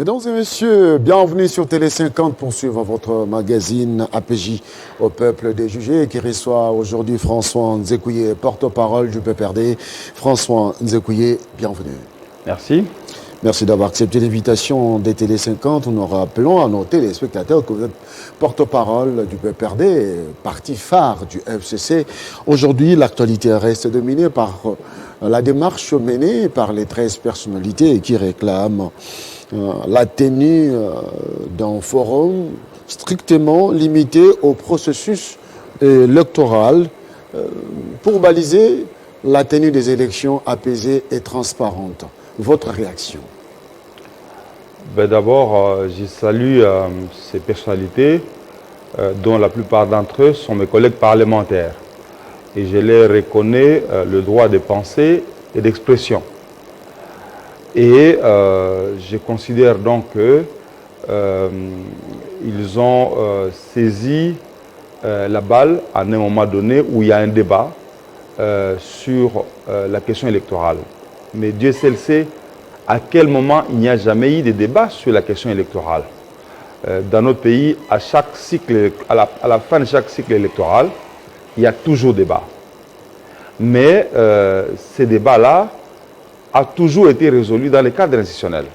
Mesdames et messieurs, bienvenue sur Télé 50 pour suivre votre magazine APJ au peuple des jugés qui reçoit aujourd'hui François Nzekouye, porte-parole du PPRD. François Nzekouye, bienvenue. Merci. Merci d'avoir accepté l'invitation des Télé 50. Nous rappelons à nos téléspectateurs que vous êtes porte-parole du PPRD, parti phare du FCC. Aujourd'hui, l'actualité reste dominée par la démarche menée par les 13 personnalités qui réclament la tenue d'un forum strictement limité au processus électoral pour baliser la tenue des élections apaisées et transparentes. Votre réaction? D'abord, je salue ces personnalités dont la plupart d'entre eux sont mes collègues parlementaires. Et je les reconnais le droit de penser et d'expression. Et je considère donc qu'ils ont saisi la balle à un moment donné où il y a un débat sur la question électorale. Mais Dieu seul sait à quel moment il n'y a jamais eu de débat sur la question électorale. Dans notre pays, à chaque cycle, à la fin de chaque cycle électoral, il y a toujours débat. Mais ces débats-là ont toujours été résolus dans le cadre institutionnel.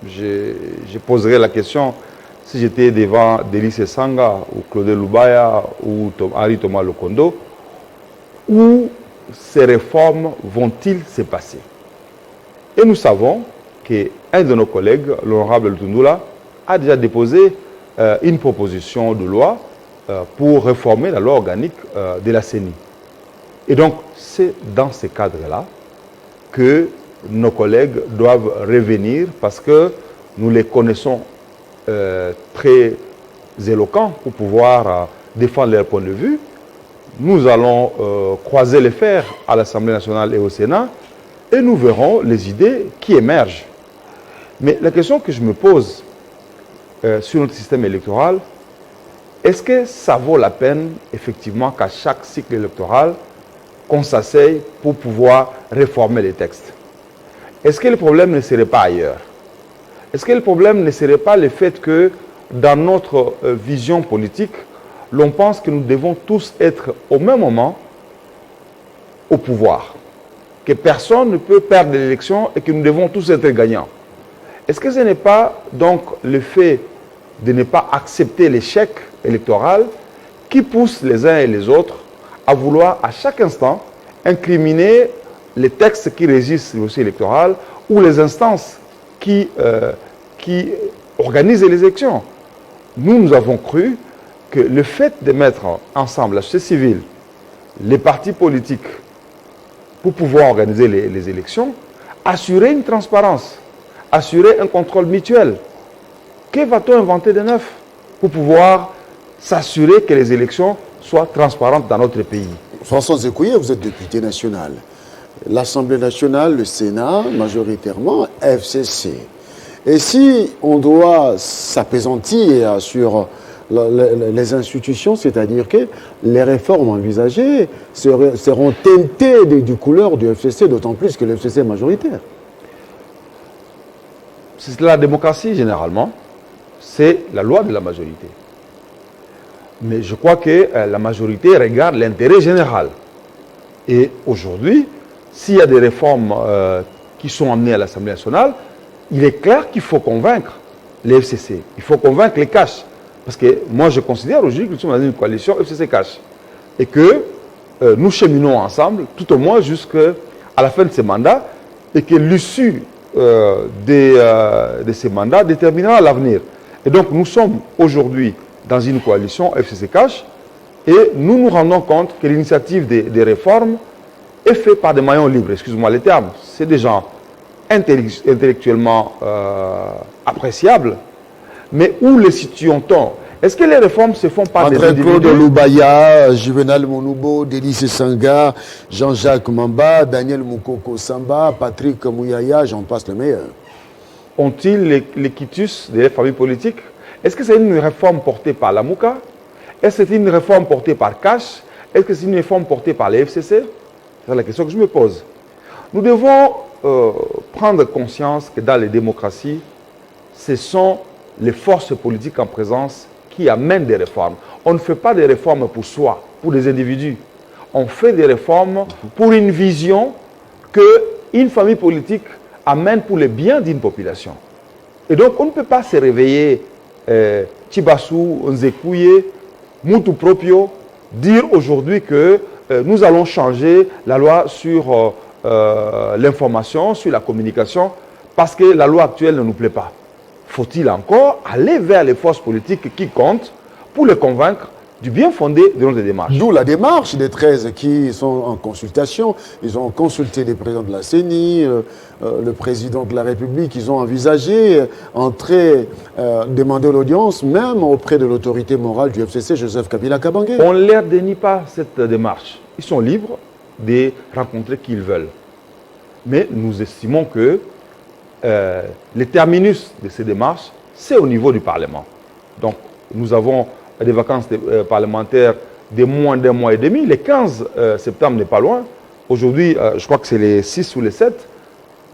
Je poserai la question si j'étais devant Délice Sanga ou Claude Loubaya ou Henri Thomas Lokondo, où ces réformes vont-ils se passer? Et nous savons qu'un de nos collègues, l'honorable Tundula, a déjà déposé une proposition de loi pour réformer la loi organique de la CENI. Et donc, c'est dans ce cadre-là que nos collègues doivent revenir parce que nous les connaissons très éloquents pour pouvoir défendre leur point de vue. Nous allons croiser les fers à l'Assemblée nationale et au Sénat et nous verrons les idées qui émergent. Mais la question que je me pose sur notre système électoral, est-ce que ça vaut la peine effectivement qu'à chaque cycle électoral, qu'on s'asseye pour pouvoir réformer les textes? Est-ce que le problème ne serait pas ailleurs? Est-ce que le problème ne serait pas le fait que dans notre vision politique, l'on pense que nous devons tous être au même moment au pouvoir, que personne ne peut perdre l'élection et que nous devons tous être gagnants? Est-ce que ce n'est pas donc le fait de ne pas accepter l'échec électoral qui pousse les uns et les autres à vouloir à chaque instant incriminer les textes qui régissent le dossier électoral ou les instances qui organisent les élections? Nous avons cru que le fait de mettre ensemble la société civile, les partis politiques, pour pouvoir organiser les élections, assurer une transparence, assurer un contrôle mutuel. Que va-t-on inventer de neuf pour pouvoir s'assurer que les élections soient transparentes dans notre pays? François Nzekouye, vous êtes député national. L'Assemblée nationale, le Sénat, majoritairement FCC. Et si on doit s'apaisantir sur les institutions, c'est-à-dire que les réformes envisagées seront teintées du couleur du FCC, d'autant plus que le FCC est majoritaire. C'est la démocratie, généralement. C'est la loi de la majorité. Mais je crois que la majorité regarde l'intérêt général. Et aujourd'hui, s'il y a des réformes qui sont amenées à l'Assemblée nationale, il est clair qu'il faut convaincre les FCC. Il faut convaincre les CACH. Parce que moi, je considère aujourd'hui que nous sommes dans une coalition FCC-CACH. Et que nous cheminons ensemble, tout au moins jusqu'à la fin de ces mandats, et que l'issue de ces mandats déterminera l'avenir. Et donc, nous sommes aujourd'hui dans une coalition FCC-CACH et nous nous rendons compte que l'initiative des réformes est faite par des maillons libres. Excuse-moi les termes. C'est des gens intellectuellement appréciables. Mais où les situons-on? Est-ce que les réformes se font par des individus? Claude Loubaya, Juvenal Monoubo, Délice Sanga, Jean-Jacques Mamba, Daniel Moukoko Samba, Patrick Mouyaya, j'en passe le meilleur. Ont-ils les quitus des familles politiques? Est-ce que c'est une réforme portée par la Mouka? Est-ce que c'est une réforme portée par CACH? Est-ce que c'est une réforme portée par les FCC? C'est la question que je me pose. Nous devons prendre conscience que dans les démocraties, ce sont les forces politiques en présence qui amènent des réformes. On ne fait pas des réformes pour soi, pour des individus. On fait des réformes pour une vision qu'une famille politique amène pour le bien d'une population. Et donc, on ne peut pas se réveiller, Chibassou, Nzekouye, Moutou Proprio, dire aujourd'hui que nous allons changer la loi sur l'information, sur la communication, parce que la loi actuelle ne nous plaît pas. Faut-il encore aller vers les forces politiques qui comptent pour les convaincre du bien fondé de notre démarche? D'où la démarche des 13 qui sont en consultation. Ils ont consulté les présidents de la CENI, le président de la République. Ils ont envisagé entrer, demander l'audience, même auprès de l'autorité morale du FCC, Joseph Kabila Kabange. On ne leur dénie pas cette démarche. Ils sont libres de rencontrer qui ils veulent. Mais nous estimons que le terminus de ces démarches, c'est au niveau du Parlement. Donc, nous avons des vacances parlementaires de moins d'un mois et demi. Le 15 septembre n'est pas loin. Aujourd'hui, je crois que c'est les 6 ou les 7.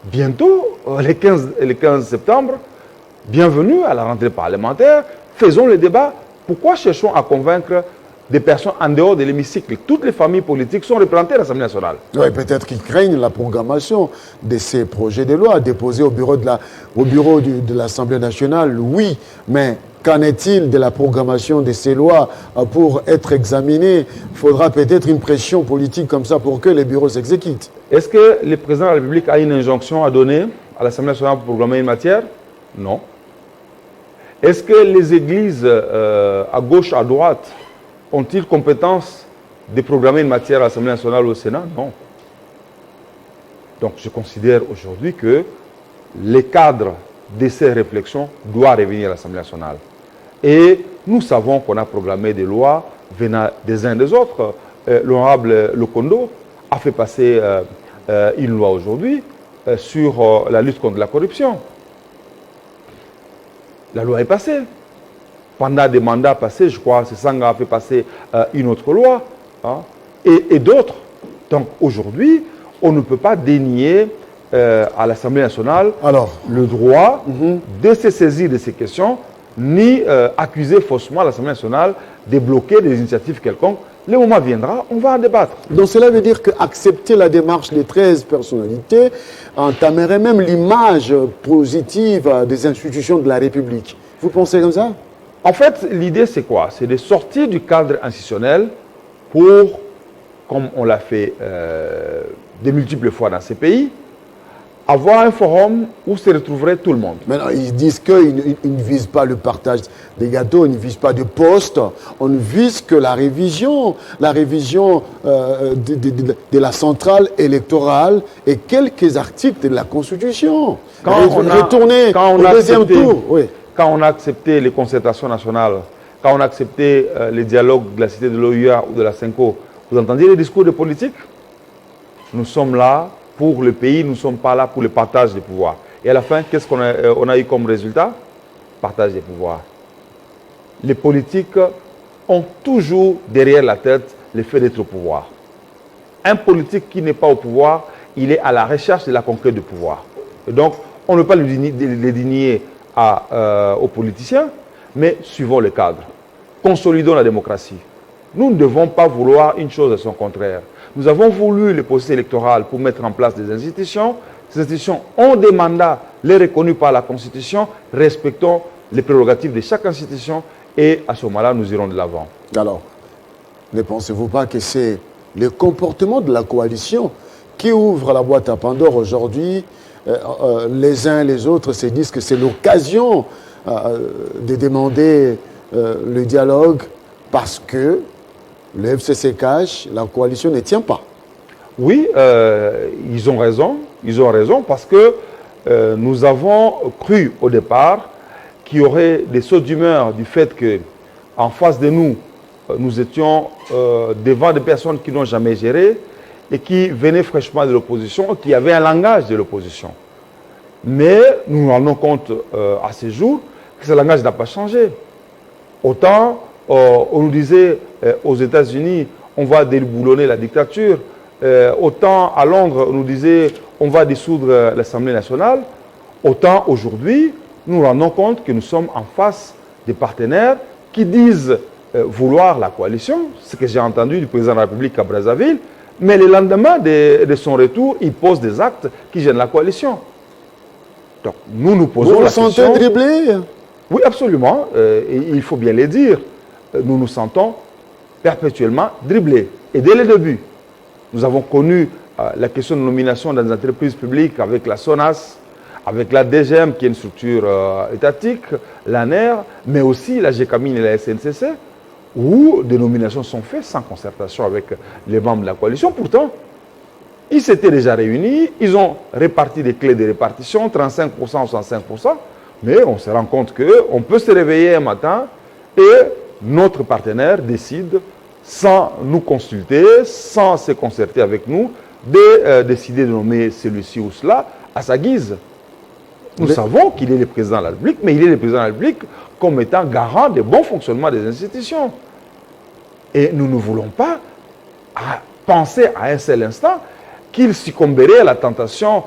Bientôt, le 15 septembre, bienvenue à la rentrée parlementaire. Faisons le débat. Pourquoi cherchons à convaincre des personnes en dehors de l'hémicycle? Toutes les familles politiques sont représentées à l'Assemblée nationale. Oui, peut-être qu'ils craignent la programmation de ces projets de loi déposés au bureau de l'Assemblée nationale. Oui, mais qu'en est-il de la programmation de ces lois pour être examinées? Il faudra peut-être une pression politique comme ça pour que les bureaux s'exécutent. Est-ce que le président de la République a une injonction à donner à l'Assemblée nationale pour programmer une matière? Non. Est-ce que les églises à gauche, à droite, ont-ils compétence de programmer une matière à l'Assemblée nationale ou au Sénat? Non. Donc je considère aujourd'hui que les cadres de ces réflexions doivent revenir à l'Assemblée nationale. Et nous savons qu'on a programmé des lois venant des uns des autres. L'honorable Lokondo a fait passer une loi aujourd'hui sur la lutte contre la corruption. La loi est passée. Pendant des mandats passés, je crois, Sanga a fait passer une autre loi, hein, et d'autres. Donc aujourd'hui, on ne peut pas dénier à l'Assemblée nationale le droit de se saisir de ces questions, ni accuser faussement l'Assemblée nationale de bloquer des initiatives quelconques. Le moment viendra, on va en débattre. Donc cela veut dire qu'accepter la démarche des 13 personnalités entamerait même l'image positive des institutions de la République. Vous pensez comme ça? En fait, l'idée, c'est quoi? C'est de sortir du cadre institutionnel pour, comme on l'a fait de multiples fois dans ces pays, avoir un forum où se retrouverait tout le monde. Maintenant, ils disent qu'ils ne visent pas le partage des gâteaux, ils ne visent pas de postes, on ne vise que la révision de la centrale électorale et quelques articles de la Constitution. Retourner au deuxième tour. Oui. Quand on a accepté les concertations nationales, quand on a accepté les dialogues de la cité de l'OUA ou de la CENCO, vous entendiez les discours de politique? Nous sommes là pour le pays, nous ne sommes pas là pour le partage des pouvoirs. Et à la fin, qu'est-ce qu'on a eu comme résultat? Partage des pouvoirs. Les politiques ont toujours derrière la tête le fait d'être au pouvoir. Un politique qui n'est pas au pouvoir, il est à la recherche de la conquête du pouvoir. Et donc, on ne peut pas le dénier aux politiciens, mais suivons le cadre. Consolidons la démocratie. Nous ne devons pas vouloir une chose à son contraire. Nous avons voulu le processus électoral pour mettre en place des institutions. Ces institutions ont des mandats, les reconnus par la Constitution. Respectons les prérogatives de chaque institution et à ce moment-là, nous irons de l'avant. Alors, ne pensez-vous pas que c'est le comportement de la coalition qui ouvre la boîte à Pandore aujourd'hui? Les uns et les autres se disent que c'est l'occasion de demander le dialogue parce que le FCC cache, la coalition ne tient pas. Oui, ils ont raison parce que nous avons cru au départ qu'il y aurait des sauts d'humeur du fait qu'en face de nous, nous étions devant des personnes qui n'ont jamais géré et qui venaient fraîchement de l'opposition, qui avaient un langage de l'opposition. Mais nous nous rendons compte à ce jour que ce langage n'a pas changé. Autant on nous disait aux États-Unis, on va déboulonner la dictature. Autant à Londres, on nous disait, on va dissoudre l'Assemblée nationale. Autant aujourd'hui, nous nous rendons compte que nous sommes en face des partenaires qui disent vouloir la coalition, ce que j'ai entendu du président de la République à Brazzaville, mais le lendemain de son retour, il pose des actes qui gênent la coalition. Donc nous nous posons la question... Vous vous sentez dribblé? Oui, absolument. Et il faut bien le dire. Nous nous sentons perpétuellement dribblés. Et dès le début, nous avons connu la question de nomination dans les entreprises publiques avec la SONAS, avec la DGM, qui est une structure étatique, l'ANER, mais aussi la GECAMINE et la SNCC, où des nominations sont faites sans concertation avec les membres de la coalition. Pourtant, ils s'étaient déjà réunis, ils ont réparti des clés de répartition, 35%, 65%, mais on se rend compte qu'on peut se réveiller un matin et notre partenaire décide, sans nous consulter, sans se concerter avec nous, de décider de nommer celui-ci ou cela à sa guise. Nous savons qu'il est le président de la République, mais il est le président de la République comme étant garant du bon fonctionnement des institutions. Et nous ne voulons pas penser à un seul instant qu'il succomberait à la tentation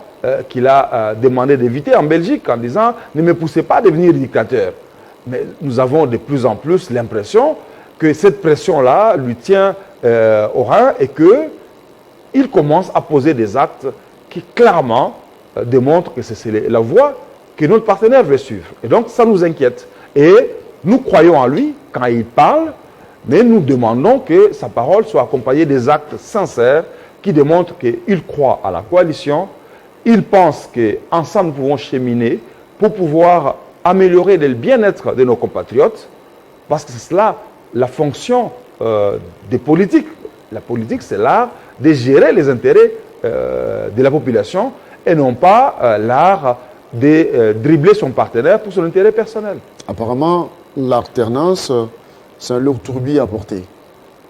qu'il a demandé d'éviter en Belgique en disant « ne me poussez pas à devenir dictateur ». Mais nous avons de plus en plus l'impression que cette pression-là lui tient au rein et qu'il commence à poser des actes qui clairement démontrent que c'est la voie que notre partenaire veut suivre. Et donc ça nous inquiète. Et nous croyons en lui quand il parle, mais nous demandons que sa parole soit accompagnée des actes sincères qui démontrent qu'il croit à la coalition, il pense qu'ensemble nous pouvons cheminer pour pouvoir améliorer le bien-être de nos compatriotes, parce que c'est cela la fonction des politiques. La politique, c'est l'art de gérer les intérêts de la population et non pas l'art de dribbler son partenaire pour son intérêt personnel. Apparemment, l'alternance, c'est un lourd tourbi à porter.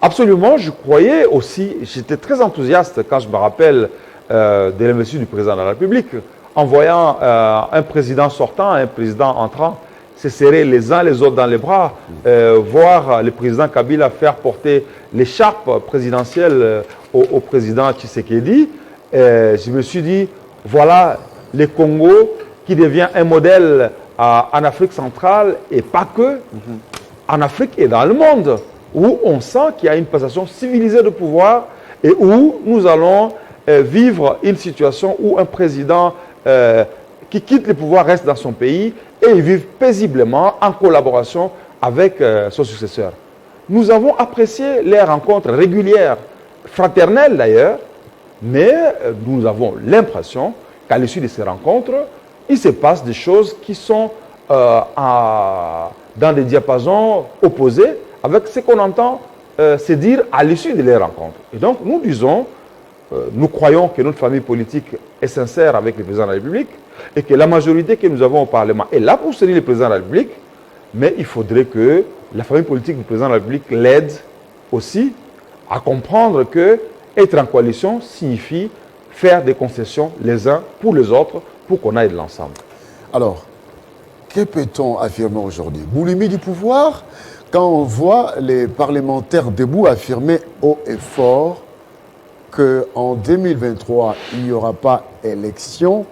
Absolument, je croyais aussi, j'étais très enthousiaste quand je me rappelle de l'investiture du président de la République, en voyant un président sortant, un président entrant, se serrer les uns les autres dans les bras, voir le président Kabila faire porter l'écharpe présidentielle au président Tshisekedi. Je me suis dit, voilà le Congo qui devient un modèle en Afrique centrale et pas que, en Afrique et dans le monde, où on sent qu'il y a une passation civilisée de pouvoir et où nous allons vivre une situation où un président qui quitte le pouvoir reste dans son pays et il vit paisiblement en collaboration avec son successeur. Nous avons apprécié les rencontres régulières, fraternelles d'ailleurs, mais nous avons l'impression qu'à l'issue de ces rencontres, il se passe des choses qui sont dans des diapasons opposés avec ce qu'on entend se dire à l'issue de les rencontres. Et donc nous disons, nous croyons que notre famille politique est sincère avec le président de la République et que la majorité que nous avons au Parlement est là pour soutenir le président de la République, mais il faudrait que la famille politique du président de la République l'aide aussi à comprendre que être en coalition signifie faire des concessions les uns pour les autres pour qu'on aille de l'ensemble. Alors, que peut-on affirmer aujourd'hui? Boulimie du pouvoir, quand on voit les parlementaires debout affirmer haut et fort qu'en 2023, il n'y aura pas élection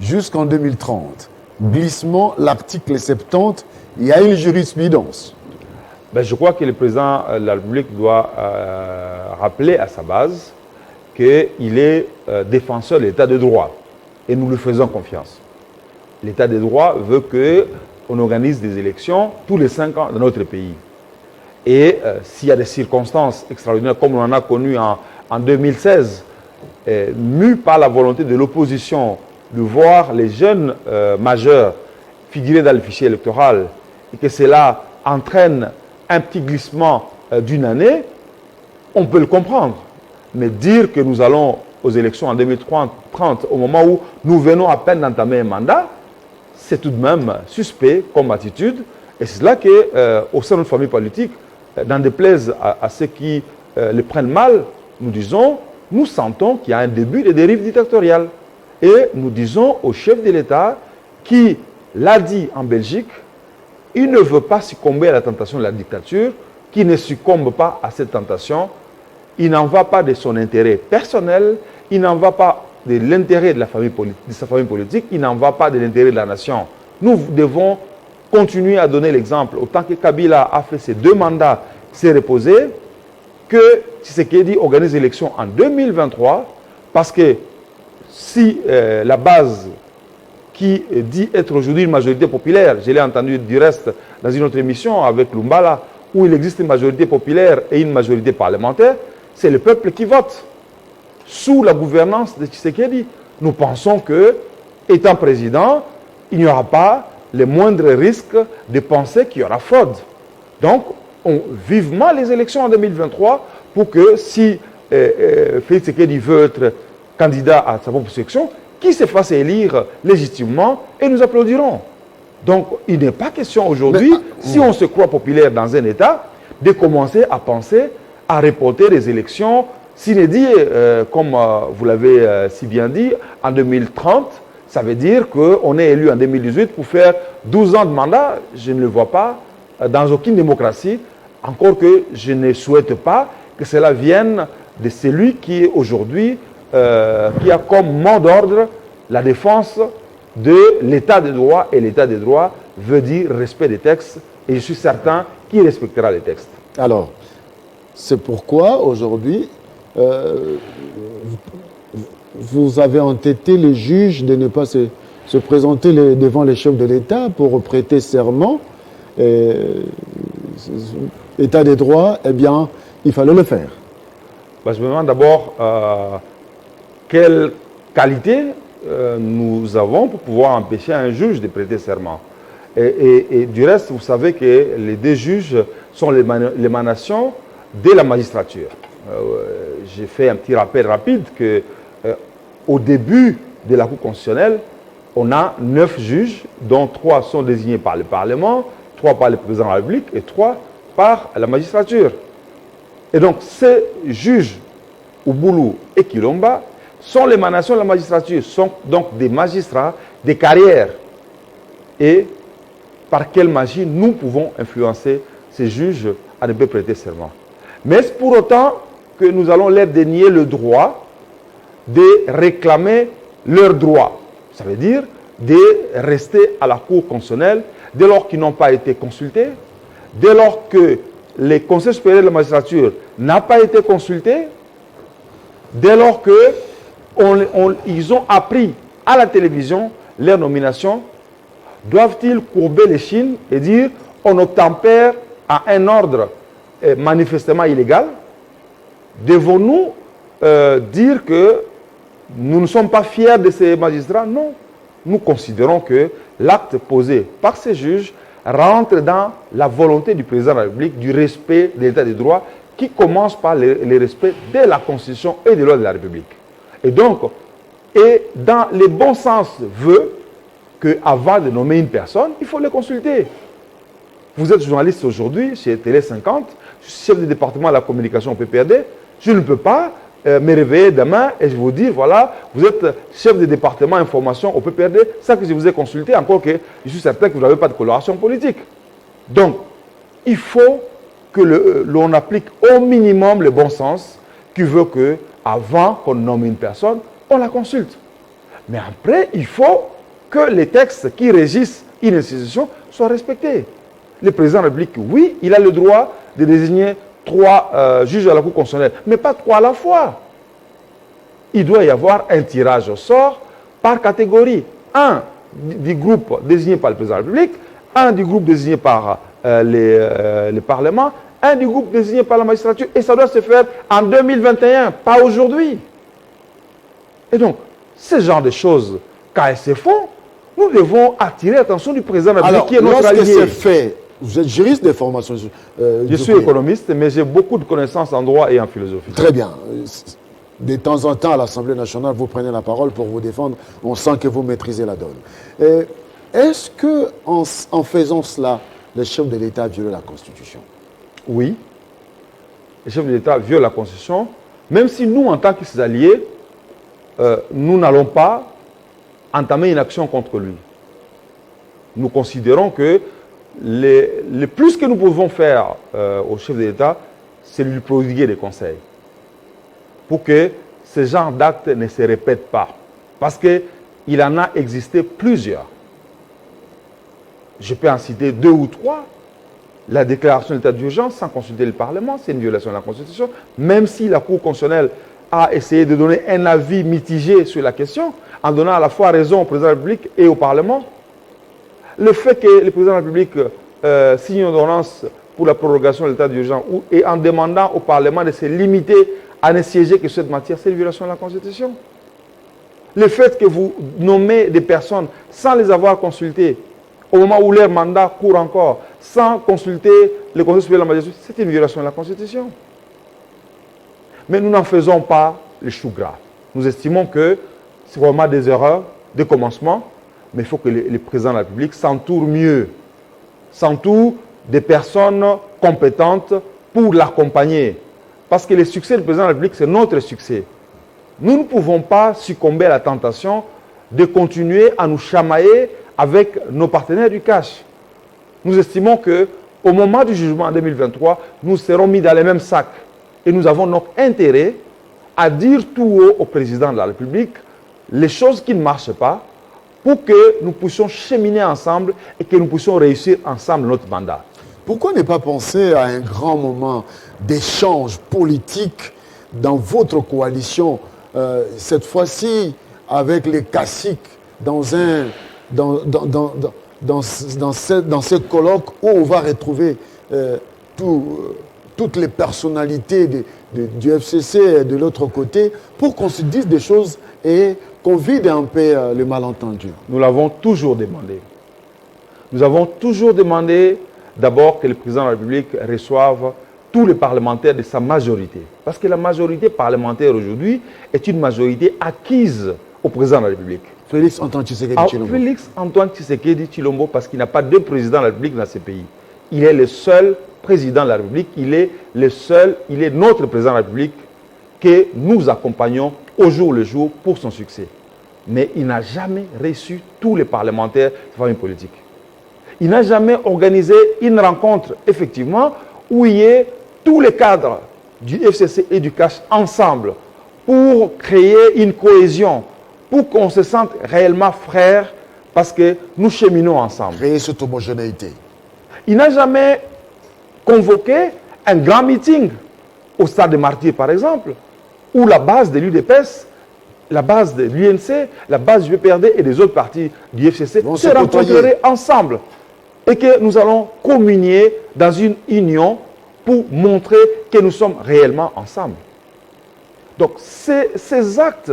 jusqu'en 2030. Glissement, l'article 70, il y a une jurisprudence. Ben, je crois que le président de la République doit rappeler à sa base qu'il est défenseur de l'état de droit. Et nous lui faisons confiance. L'état de droit veut qu'on organise des élections tous les 5 ans dans notre pays. Et s'il y a des circonstances extraordinaires, comme on en a connu en 2016, mu par la volonté de l'opposition de voir les jeunes majeurs figurer dans le fichier électoral et que cela entraîne un petit glissement d'une année, on peut le comprendre. Mais dire que nous allons aux élections en 2030, au moment où nous venons à peine d'entamer un mandat, c'est tout de même suspect comme attitude. Et c'est là qu'au sein de notre famille politique, n'en déplaise à ceux qui le prennent mal, nous disons, nous sentons qu'il y a un début de dérive dictatoriale. Et nous disons au chef de l'État, qui l'a dit en Belgique, il ne veut pas succomber à la tentation de la dictature, qui ne succombe pas à cette tentation. Il n'en va pas de son intérêt personnel, il n'en va pas de l'intérêt de sa famille politique, il n'en va pas de l'intérêt de la nation Nous devons continuer à donner l'exemple. Autant que Kabila a fait ses 2 mandats, s'est reposé, que Tshisekedi organise l'élection en 2023, parce que si la base qui dit être aujourd'hui une majorité populaire, je l'ai entendu du reste dans une autre émission avec Lumbala, où il existe une majorité populaire et une majorité parlementaire, c'est le peuple qui vote. Sous la gouvernance de Tshisekedi, nous pensons que, étant président, il n'y aura pas le moindre risque de penser qu'il y aura fraude. Donc, vivement les élections en 2023 pour que si Félix Tshisekedi veut être candidat à sa propre section, qu'il se fasse élire légitimement et nous applaudirons. Donc, il n'est pas question aujourd'hui, si on se croit populaire dans un État, de commencer à penser à reporter les élections, s'inédit, comme vous l'avez si bien dit, en 2030. Ça veut dire qu'on est élu en 2018 pour faire 12 ans de mandat. Je ne le vois pas dans aucune démocratie, encore que je ne souhaite pas que cela vienne de celui qui est aujourd'hui, qui a comme mot d'ordre la défense de l'état de droit, et l'état de droit veut dire respect des textes, et je suis certain qu'il respectera les textes. Alors, c'est pourquoi aujourd'hui, vous avez entêté les juges de ne pas se présenter devant les chefs de l'État pour prêter serment. État des droits, eh bien, il fallait le faire. Je me demande d'abord quelle qualité nous avons pour pouvoir empêcher un juge de prêter serment. Et du reste, vous savez que les 2 juges sont l'émanation de la magistrature. J'ai fait un petit rappel rapide que au début de la Cour constitutionnelle, on a 9 juges, dont 3 sont désignés par le Parlement, 3 par le président de la République et 3 par la magistrature. Et donc, ces juges, Ouboulou et Kilomba, sont l'émanation de la magistrature, sont donc des magistrats, des carrières. Et par quelle magie nous pouvons influencer ces juges à ne pas prêter serment? Mais est-ce pour autant que nous allons leur dénier le droit de réclamer leurs droits? Ça veut dire de rester à la Cour constitutionnelle dès lors qu'ils n'ont pas été consultés, dès lors que le Conseil supérieur de la magistrature n'a pas été consulté, dès lors qu'ils ont appris à la télévision leur nomination. Doivent-ils courber l'échine et dire on obtempère à un ordre manifestement illégal? Devons-nous dire que nous ne sommes pas fiers de ces magistrats? Non. Nous considérons que l'acte posé par ces juges rentre dans la volonté du président de la République du respect de l'état de droit, qui commence par le respect de la Constitution et des lois de la République. Et donc, dans le bon sens veut qu'avant de nommer une personne, il faut le consulter. Vous êtes journaliste aujourd'hui chez Télé 50, chef de département de la communication au PPRD. Je ne peux pas me réveiller demain et je vous dire, voilà, vous êtes chef de département information au PPRD, ça que je vous ai consulté, encore que je suis certain que vous n'avez pas de coloration politique. Donc, il faut que l'on applique au minimum le bon sens, qui veut que, avant qu'on nomme une personne, on la consulte. Mais après, il faut que les textes qui régissent une institution soient respectés. Le président de la République, oui, il a le droit de désigner 3 juges à la Cour constitutionnelle, mais pas 3 à la fois. Il doit y avoir un tirage au sort par catégorie. Un du groupe désigné par le président de la République, un du groupe désigné par les parlements, un du groupe désigné par la magistrature. Et ça doit se faire en 2021, pas aujourd'hui. Et donc, ce genre de choses, quand elles se font, nous devons attirer l'attention du président de la République, qui est notre allié. Lorsque c'est fait, vous êtes juriste de formation. Je suis économiste, mais j'ai beaucoup de connaissances en droit et en philosophie. Très bien. De temps en temps, à l'Assemblée nationale, vous prenez la parole pour vous défendre. On sent que vous maîtrisez la donne. Est-ce qu'en faisant cela, le chef de l'État viole la Constitution? Oui. Le chef de l'État viole la Constitution, même si nous, en tant que ses alliés, nous n'allons pas entamer une action contre lui. Nous considérons que le plus que nous pouvons faire au chef de l'État, c'est lui prodiguer des conseils pour que ce genre d'actes ne se répètent pas. Parce qu'il en a existé plusieurs. Je peux en citer 2 ou 3. La déclaration d'état d'urgence sans consulter le Parlement, c'est une violation de la Constitution, même si la Cour constitutionnelle a essayé de donner un avis mitigé sur la question, en donnant à la fois raison au président de la République et au Parlement. Le fait que le président de la République signe une ordonnance pour la prorogation de l'état d'urgence et en demandant au Parlement de se limiter à ne siéger que sur cette matière, c'est une violation de la Constitution. Le fait que vous nommez des personnes sans les avoir consultées, au moment où leur mandat court encore, sans consulter le Conseil supérieur de la magistrature, c'est une violation de la Constitution. Mais nous n'en faisons pas le chou gras. Nous estimons que c'est vraiment des erreurs de commencement, mais il faut que le président de la République s'entoure mieux, s'entoure des personnes compétentes pour l'accompagner. Parce que le succès du président de la République, c'est notre succès. Nous ne pouvons pas succomber à la tentation de continuer à nous chamailler avec nos partenaires du cash. Nous estimons qu'au moment du jugement en 2023, nous serons mis dans les mêmes sacs. Et nous avons donc intérêt à dire tout haut au président de la République les choses qui ne marchent pas pour que nous puissions cheminer ensemble et que nous puissions réussir ensemble notre mandat. Pourquoi ne pas penser à un grand moment d'échange politique dans votre coalition, cette fois-ci avec les caciques dans ce colloque où on va retrouver toutes les personnalités du FCC de l'autre côté pour qu'on se dise des choses et qu'on vide un peu le malentendu? Nous l'avons toujours demandé. Nous avons toujours demandé d'abord que le président de la République reçoive tous les parlementaires de sa majorité. Parce que la majorité parlementaire aujourd'hui est une majorité acquise au président de la République. Félix Antoine Tshisekedi Tshilombo. Félix Antoine Tshisekedi Tshilombo, parce qu'il n'a pas de président de la République dans ce pays. Il est le seul président de la République, il est notre président de la République que nous accompagnons au jour le jour pour son succès. Mais il n'a jamais reçu tous les parlementaires de la famille politique. Il n'a jamais organisé une rencontre, effectivement, où il y ait tous les cadres du FCC et du CACH ensemble pour créer une cohésion, pour qu'on se sente réellement frères, parce que nous cheminons ensemble. Créer cette homogénéité. Il n'a jamais convoqué un grand meeting au Stade des Martyrs, par exemple, où la base de l'UDPS, la base de l'UNC, la base du PPRD et des autres partis du FCC se rencontreraient ensemble. Et que nous allons communier dans une union pour montrer que nous sommes réellement ensemble. Donc, ces actes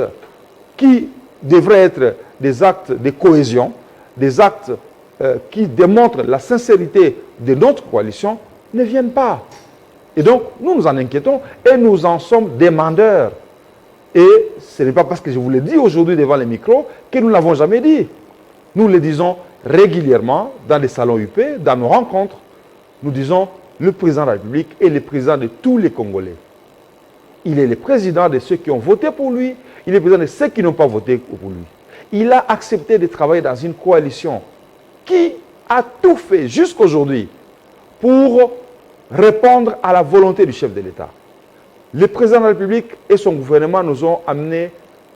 qui devraient être des actes de cohésion, des actes qui démontrent la sincérité de notre coalition, ne viennent pas. Et donc, nous nous en inquiétons et nous en sommes demandeurs. Et ce n'est pas parce que je vous l'ai dit aujourd'hui devant les micros que nous ne l'avons jamais dit. Nous le disons régulièrement dans les salons UP, dans nos rencontres. Nous disons, le président de la République est le président de tous les Congolais. Il est le président de ceux qui ont voté pour lui, il est le président de ceux qui n'ont pas voté pour lui. Il a accepté de travailler dans une coalition qui a tout fait jusqu'aujourd'hui pour répondre à la volonté du chef de l'État. Le président de la République et son gouvernement nous ont amené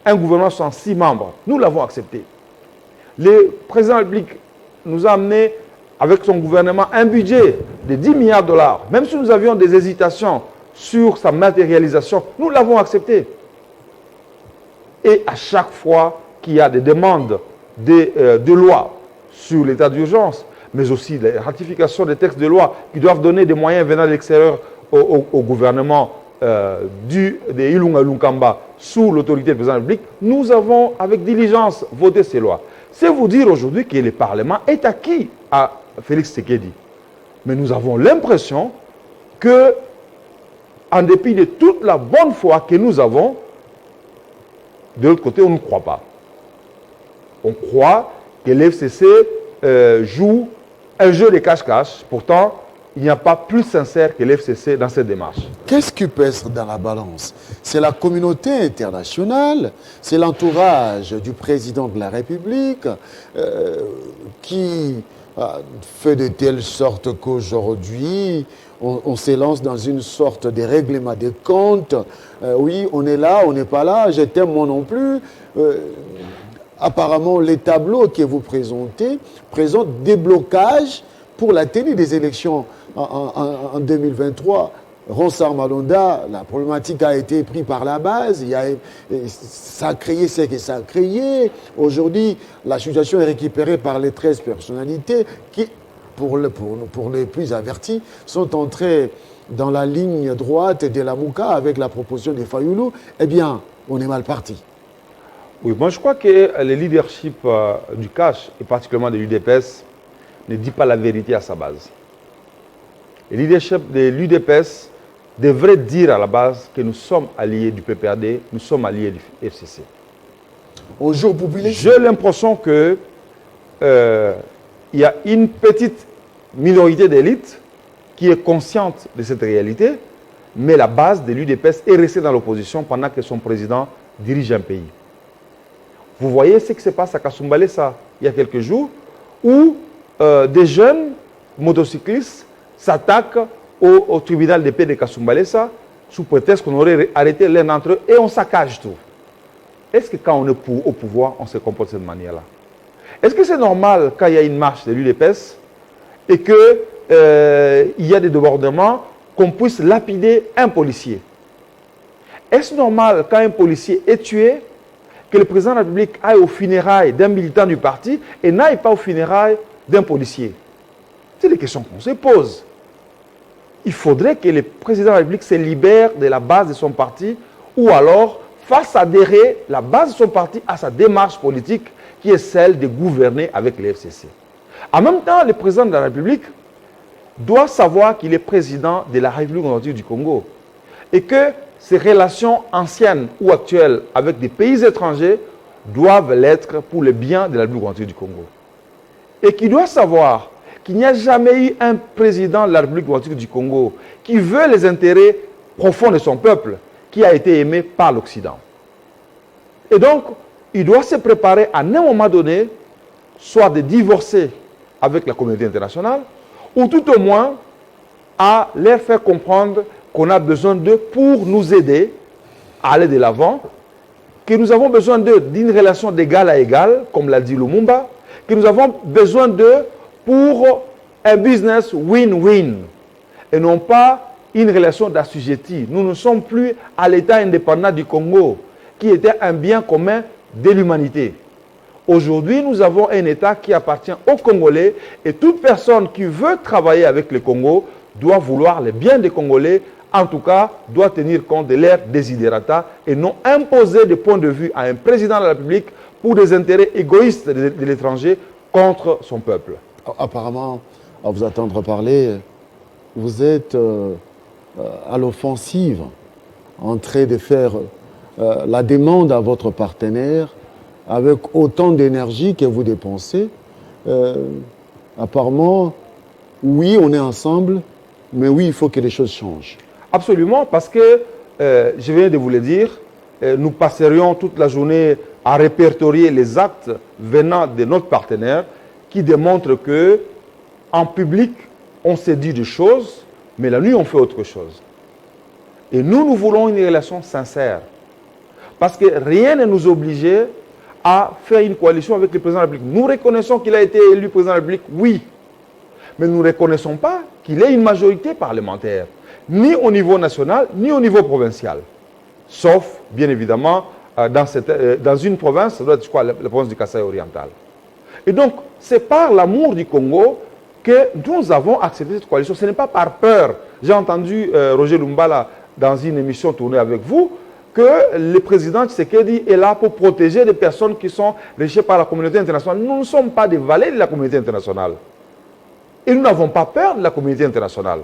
un gouvernement sans 6 membres. Nous l'avons accepté. Le président de la République nous a amené avec son gouvernement un budget de 10 milliards de dollars. Même si nous avions des hésitations sur sa matérialisation, nous l'avons accepté. Et à chaque fois qu'il y a des demandes de loi sur l'état d'urgence, mais aussi la ratification des textes de loi qui doivent donner des moyens venant de l'extérieur au gouvernement de Ilunga Lunkamba sous l'autorité du président de la République, nous avons avec diligence voté ces lois. C'est vous dire aujourd'hui que le Parlement est acquis à Félix Tshisekedi. Mais nous avons l'impression que, en dépit de toute la bonne foi que nous avons, de l'autre côté, on ne croit pas. On croit que l'FCC joue un jeu de cache-cache. Pourtant, il n'y a pas plus sincère que l'FCC dans cette démarche. Qu'est-ce qui pèse dans la balance? C'est la communauté internationale, c'est l'entourage du président de la République qui fait de telle sorte qu'aujourd'hui, on s'élance dans une sorte de règlement des comptes. Oui, on est là, on n'est pas là, je t'aime moi non plus. apparemment, les tableaux que vous présentez présentent des blocages pour la tenue des élections en 2023. Ronsard Malonda, la problématique a été prise par la base, ça a créé ce que ça a créé. Aujourd'hui, la situation est récupérée par les 13 personnalités qui, pour les plus avertis, sont entrées dans la ligne droite de la Mouka avec la proposition de Fayoulou. Eh bien, on est mal parti. Oui, moi je crois que le leadership du CACH, et particulièrement de l'UDPS, ne dit pas la vérité à sa base. Le leadership de l'UDPS devrait dire à la base que nous sommes alliés du PPRD, nous sommes alliés du FCC. Au jour populaire. J'ai l'impression que il y a une petite minorité d'élite qui est consciente de cette réalité, mais la base de l'UDPS est restée dans l'opposition pendant que son président dirige un pays. Vous voyez ce qui se passe à Kasumbalesa il y a quelques jours, où des jeunes motocyclistes s'attaquent au tribunal de paix de Kasumbalesa sous prétexte qu'on aurait arrêté l'un d'entre eux et on saccage tout. Est-ce que quand on est au pouvoir, on se comporte de cette manière-là? Est-ce que c'est normal quand il y a une marche de l'UDPS et qu'il y a des débordements qu'on puisse lapider un policier? Est-ce normal quand un policier est tué que le président de la République aille aux funérailles d'un militant du parti et n'aille pas aux funérailles d'un policier? C'est des questions qu'on se pose. Il faudrait que le président de la République se libère de la base de son parti ou alors fasse adhérer la base de son parti à sa démarche politique qui est celle de gouverner avec les FCC. En même temps, le président de la République doit savoir qu'il est président de la République démocratique du Congo et que ses relations anciennes ou actuelles avec des pays étrangers doivent l'être pour le bien de la République démocratique du Congo. Et qu'il doit savoir qu'il n'y a jamais eu un président de la République démocratique du Congo qui veut les intérêts profonds de son peuple, qui a été aimé par l'Occident. Et donc, il doit se préparer à un moment donné, soit de divorcer avec la communauté internationale, ou tout au moins à leur faire comprendre qu'on a besoin d'eux pour nous aider à aller de l'avant, que nous avons besoin d'eux d'une relation d'égal à égal, comme l'a dit Lumumba, que nous avons besoin d'eux pour un business win-win et non pas une relation d'assujetti. Nous ne sommes plus à l'État indépendant du Congo, qui était un bien commun de l'humanité. Aujourd'hui, nous avons un État qui appartient aux Congolais et toute personne qui veut travailler avec le Congo doit vouloir le bien des Congolais, en tout cas, doit tenir compte de leurs desiderata et non imposer des points de vue à un président de la République pour des intérêts égoïstes de l'étranger contre son peuple. Apparemment, à vous attendre parler, vous êtes à l'offensive, en train de faire la demande à votre partenaire avec autant d'énergie que vous dépensez. Apparemment, oui, on est ensemble, mais oui, il faut que les choses changent. Absolument, parce que, je viens de vous le dire, nous passerions toute la journée à répertorier les actes venant de notre partenaire qui démontrent que, en public, on se dit des choses, mais la nuit, on fait autre chose. Et nous, nous voulons une relation sincère. Parce que rien ne nous obligeait à faire une coalition avec le président de la République. Nous reconnaissons qu'il a été élu président de la République, oui. Mais nous ne reconnaissons pas qu'il ait une majorité parlementaire, ni au niveau national, ni au niveau provincial. Sauf, bien évidemment, dans une province, ça doit être, je crois, la province du Kasaï oriental. Et donc, c'est par l'amour du Congo que nous avons accepté cette coalition. Ce n'est pas par peur. J'ai entendu Roger Lumbala dans une émission tournée avec vous, que le président Tshisekedi est là pour protéger des personnes qui sont rejetées par la communauté internationale. Nous ne sommes pas des valets de la communauté internationale. Et nous n'avons pas peur de la communauté internationale.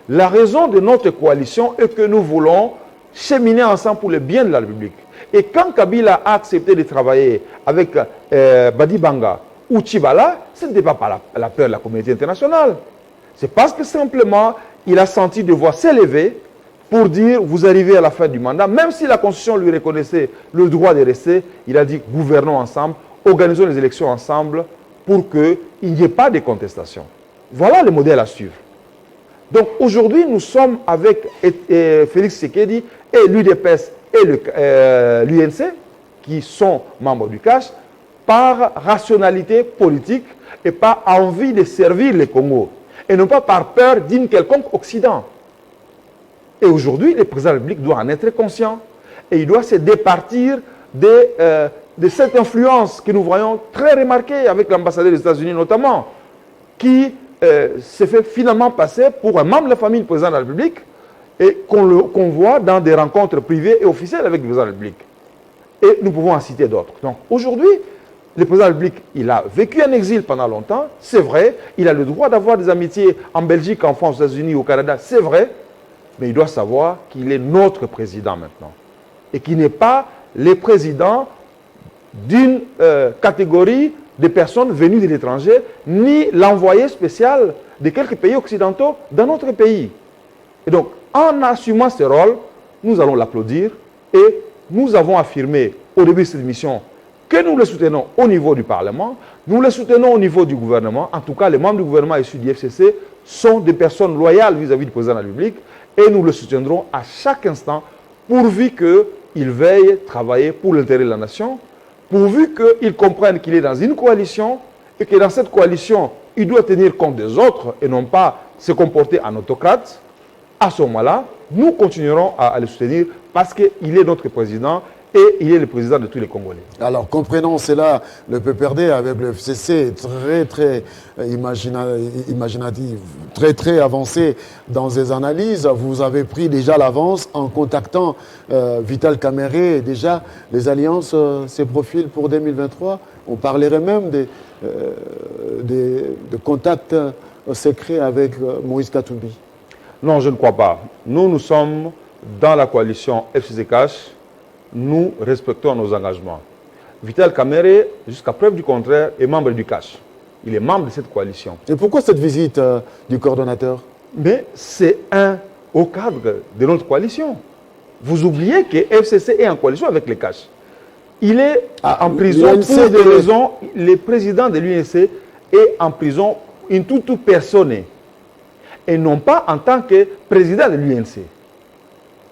La raison de notre coalition est que nous voulons cheminer ensemble pour le bien de la République. Et quand Kabila a accepté de travailler avec Badi Banga ou Tchibala, ce n'était pas par la peur de la communauté internationale. C'est parce que simplement, il a senti devoir s'élever pour dire, vous arrivez à la fin du mandat, même si la Constitution lui reconnaissait le droit de rester, il a dit, gouvernons ensemble, organisons les élections ensemble pour qu'il n'y ait pas de contestation. Voilà le modèle à suivre. Donc aujourd'hui, nous sommes avec Félix Tshisekedi et l'UDPS et l'UNC qui sont membres du CACH par rationalité politique et par envie de servir le Congo, et non pas par peur d'un quelconque Occident. Et aujourd'hui, le président de la République doit en être conscient, et il doit se départir de cette influence que nous voyons très remarquée avec l'ambassadeur des États-Unis notamment, qui se fait finalement passer pour un membre de la famille du président de la République et qu'on voit dans des rencontres privées et officielles avec le président de la République. Et nous pouvons en citer d'autres. Donc aujourd'hui, le président de la République, il a vécu en exil pendant longtemps, c'est vrai. Il a le droit d'avoir des amitiés en Belgique, en France, aux États-Unis, au Canada, c'est vrai. Mais il doit savoir qu'il est notre président maintenant. Et qu'il n'est pas le président d'une catégorie de personnes venues de l'étranger, ni l'envoyé spécial de quelques pays occidentaux dans notre pays. Et donc, en assumant ce rôle, nous allons l'applaudir et nous avons affirmé au début de cette émission que nous le soutenons au niveau du Parlement, nous le soutenons au niveau du gouvernement. En tout cas, les membres du gouvernement issus du FCC sont des personnes loyales vis-à-vis du président de la République et nous le soutiendrons à chaque instant pourvu qu'il veille travailler pour l'intérêt de la nation, pourvu qu'il comprenne qu'il est dans une coalition et que dans cette coalition, il doit tenir compte des autres et non pas se comporter en autocrate. À ce moment-là, nous continuerons à le soutenir parce qu'il est notre président et il est le président de tous les Congolais. Alors, comprenons cela, le PPRD avec le FCC est très imaginatif, très avancé dans ses analyses. Vous avez pris déjà l'avance en contactant Vital Kamerhe. Déjà, les alliances se profilent pour 2023. On parlerait même de contacts secrets avec Moïse Katumbi. Non, je ne crois pas. Nous sommes dans la coalition FCC-CACH. Nous respectons nos engagements. Vital Kamerhe, jusqu'à preuve du contraire, est membre du CACH. Il est membre de cette coalition. Et pourquoi cette visite du coordonnateur? Mais c'est au cadre de notre coalition. Vous oubliez que FCC est en coalition avec le CACH. Il est en prison pour des raisons. Le président de l'UNC est en prison in toute personne. Et non pas en tant que président de l'UNC.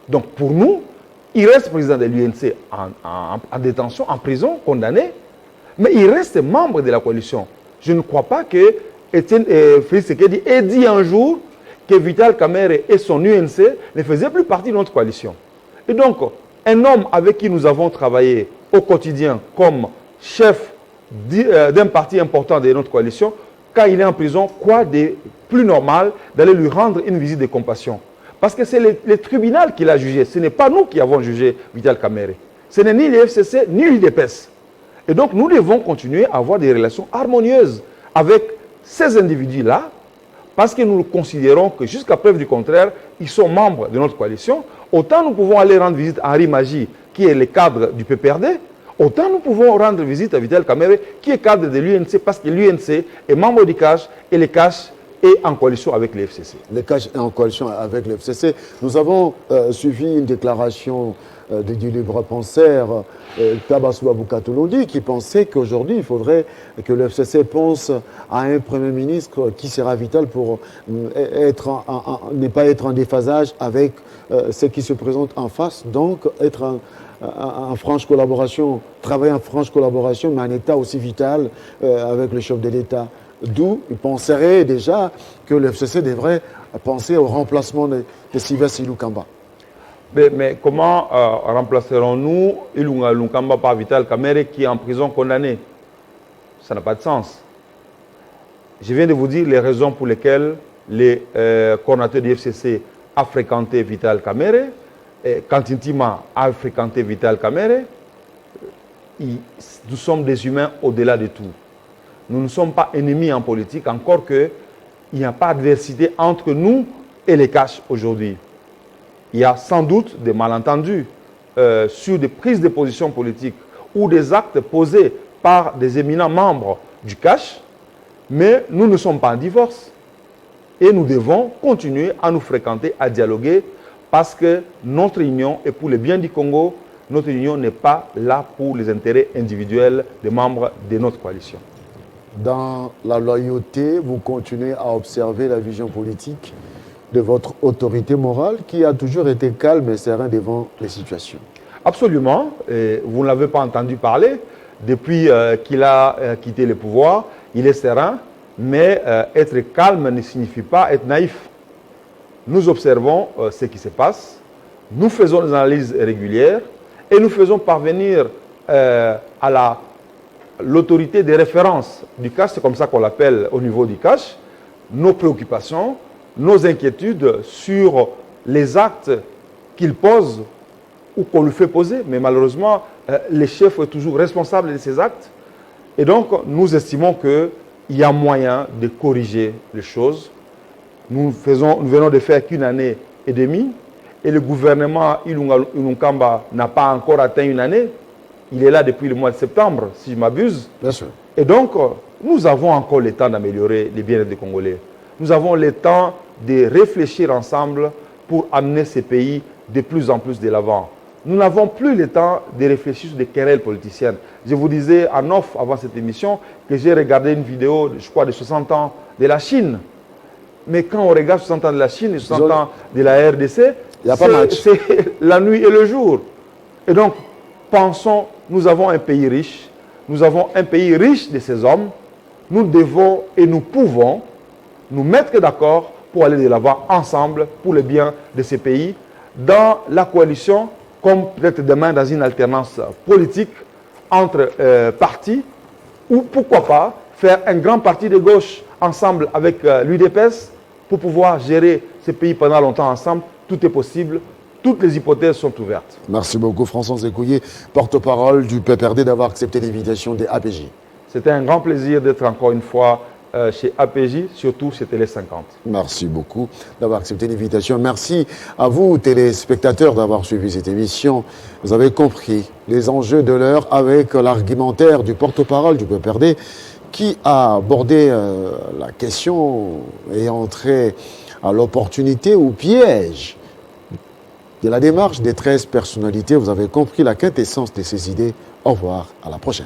Donc pour nous, il reste président de l'UNC en détention, en prison, condamné, mais il reste membre de la coalition. Je ne crois pas que Félix Tshisekedi ait dit un jour que Vital Kamerhe et son UNC ne faisaient plus partie de notre coalition. Et donc, un homme avec qui nous avons travaillé au quotidien comme chef d'un parti important de notre coalition, quand il est en prison, quoi de plus normal d'aller lui rendre une visite de compassion? Parce que c'est le tribunal qui l'a jugé. Ce n'est pas nous qui avons jugé Vital Kamerhe. Ce n'est ni le FCC, ni l'UDPS. Et donc, nous devons continuer à avoir des relations harmonieuses avec ces individus-là, parce que nous considérons que, jusqu'à preuve du contraire, ils sont membres de notre coalition. Autant nous pouvons aller rendre visite à Henri Magie, qui est le cadre du PPRD, autant nous pouvons rendre visite à Vital Kamerhe, qui est cadre de l'UNC, parce que l'UNC est membre du CACH et le CACH est en coalition avec le FCC. Le CACH est en coalition avec le FCC. Nous avons suivi une déclaration du libre-penseur Tabassou Aboukatouloundi qui pensait qu'aujourd'hui, il faudrait que le FCC pense à un Premier ministre qui sera vital pour ne pas être en déphasage avec ce qui se présente en face, donc être en franche collaboration, travailler en franche collaboration, mais en état aussi vital avec le chef de l'État. D'où il penserait déjà que le FCC devrait penser au remplacement de Sylvestre Ilukamba. Mais comment remplacerons-nous Ilukamba par Vital Kamerhe qui est en prison condamné? Ça n'a pas de sens. Je viens de vous dire les raisons pour lesquelles les coordonnateurs du FCC a fréquenté Vital Kamerhe, Kantintima a fréquenté Vital Kamerhe. Nous sommes des humains au-delà de tout. Nous ne sommes pas ennemis en politique, encore qu'il n'y a pas d'adversité entre nous et les CACH aujourd'hui. Il y a sans doute des malentendus sur des prises de position politiques ou des actes posés par des éminents membres du CACH, mais nous ne sommes pas en divorce. Et nous devons continuer à nous fréquenter, à dialoguer, parce que notre union est pour le bien du Congo. Notre union n'est pas là pour les intérêts individuels des membres de notre coalition. Dans la loyauté, vous continuez à observer la vision politique de votre autorité morale qui a toujours été calme et serein devant les situations. Absolument. Et vous ne l'avez pas entendu parler. Depuis qu'il a quitté le pouvoir, il est serein, mais être calme ne signifie pas être naïf. Nous observons ce qui se passe, nous faisons des analyses régulières et nous faisons parvenir à l'autorité de référence du CACH, c'est comme ça qu'on l'appelle au niveau du CACH, nos préoccupations, nos inquiétudes sur les actes qu'il pose ou qu'on lui fait poser. Mais malheureusement, le chef est toujours responsable de ces actes. Et donc, nous estimons qu'il y a moyen de corriger les choses. Nous venons de faire qu'une année et demie. Et le gouvernement Ilunkamba n'a pas encore atteint une année. Il est là depuis le mois de septembre, si je m'abuse. Bien sûr. Et donc, nous avons encore le temps d'améliorer le bien-être des Congolais. Nous avons le temps de réfléchir ensemble pour amener ces pays de plus en plus de l'avant. Nous n'avons plus le temps de réfléchir sur des querelles politiciennes. Je vous disais en off avant cette émission que j'ai regardé une vidéo, je crois, de 60 ans de la Chine. Mais quand on regarde 60 ans de la Chine et 60 ans de la RDC, c'est la nuit et le jour. Et donc, pensons, nous avons un pays riche, nous avons un pays riche de ces hommes, nous devons et nous pouvons nous mettre d'accord pour aller de l'avant ensemble pour le bien de ces pays, dans la coalition, comme peut-être demain dans une alternance politique entre partis, ou pourquoi pas faire un grand parti de gauche ensemble avec l'UDPS pour pouvoir gérer ces pays pendant longtemps ensemble. Tout est possible. Toutes les hypothèses sont ouvertes. Merci beaucoup François Zekouye, porte-parole du PPRD, d'avoir accepté l'invitation des APJ. C'était un grand plaisir d'être encore une fois chez APJ, surtout chez Télé 50. Merci beaucoup d'avoir accepté l'invitation. Merci à vous, téléspectateurs, d'avoir suivi cette émission. Vous avez compris les enjeux de l'heure avec l'argumentaire du porte-parole du PPRD qui a abordé la question et entré à l'opportunité ou piège de la démarche des 13 personnalités. Vous avez compris la quintessence de ces idées. Au revoir, à la prochaine.